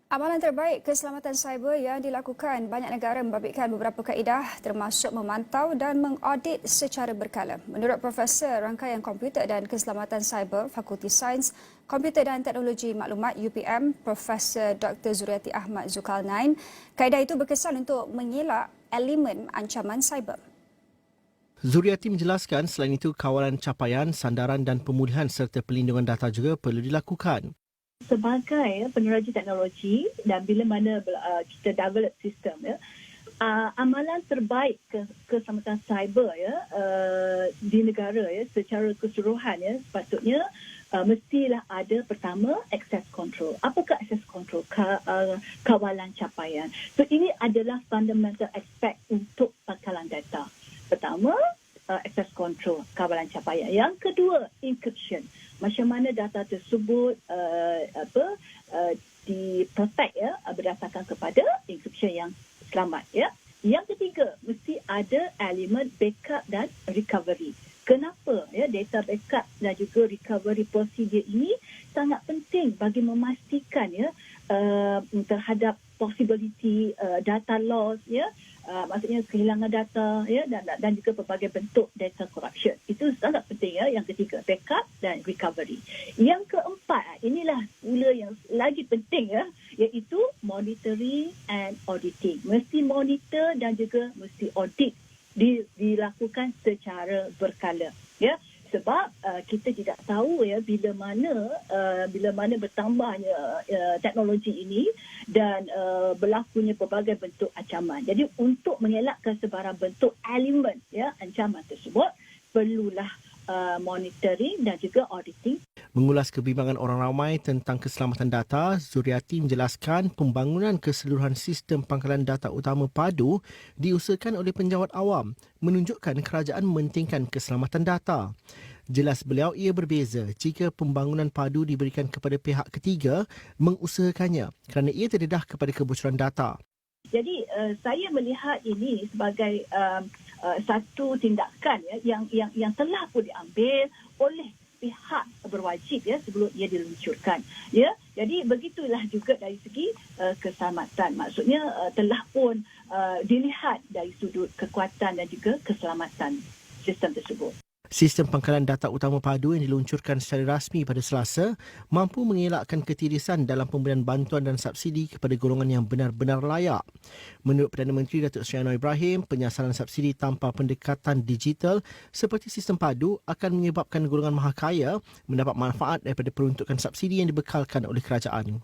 Amalan terbaik keselamatan cyber yang dilakukan banyak negara membabitkan beberapa kaedah termasuk memantau dan mengaudit secara berkala. Menurut Profesor Rangkaian Komputer dan Keselamatan Cyber Fakulti Sains, Komputer dan Teknologi Maklumat UPM, Profesor Dr. Zuriati Ahmad Zulkarnain, kaedah itu berkesan untuk mengelak elemen ancaman cyber. Zuriati menjelaskan selain itu kawalan capaian, sandaran dan pemulihan serta pelindungan data juga perlu dilakukan. Sebagai peneraja teknologi dan bila mana kita develop sistem amalan terbaik keselamatan cyber di negara secara keseluruhan sepatutnya mestilah ada pertama access control. Apakah access control? Kawalan capaian. So ini adalah fundamental aspect untuk pangkalan data. Pertama, access control, kawalan capaian. Yang kedua, encryption. Macam mana data tersebut diprotect berdasarkan kepada encryption yang selamat Yang ketiga, mesti ada elemen backup dan recovery. Kenapa data backup dan juga recovery procedure ini sangat penting bagi memastikan terhadap possibility data loss maksudnya kehilangan data dan juga pelbagai bentuk data corruption. Itu sangat penting yang ketiga, backup dan recovery. Yang keempat, inilah pula yang lagi penting iaitu monitoring and auditing. Mesti monitor dan juga mesti audit dilakukan secara berkala sebab kita tidak tahu bila mana bertambahnya teknologi ini dan berlakunya pelbagai bentuk ancaman. Jadi untuk mengelakkan sebarang bentuk elemen ancaman tersebut perlulah monitoring dan juga auditing. Mengulas kebimbangan orang ramai tentang keselamatan data, Zuriati menjelaskan pembangunan keseluruhan sistem pangkalan data utama padu diusahakan oleh penjawat awam, menunjukkan kerajaan mementingkan keselamatan data. Jelas beliau ia berbeza jika pembangunan padu diberikan kepada pihak ketiga mengusahakannya kerana ia terdedah kepada kebocoran data. Jadi saya melihat ini sebagai satu tindakan yang telah pun diambil oleh pihak berwajib sebelum ia diluncurkan. Jadi begitulah juga dari segi keselamatan. Maksudnya telah pun dilihat dari sudut kekuatan dan juga keselamatan sistem tersebut. Sistem pangkalan data utama padu yang diluncurkan secara rasmi pada Selasa mampu mengelakkan ketirisan dalam pemberian bantuan dan subsidi kepada golongan yang benar-benar layak. Menurut Perdana Menteri Datuk Seri Anwar Ibrahim, penyiasaran subsidi tanpa pendekatan digital seperti sistem padu akan menyebabkan golongan mahakaya mendapat manfaat daripada peruntukan subsidi yang dibekalkan oleh kerajaan.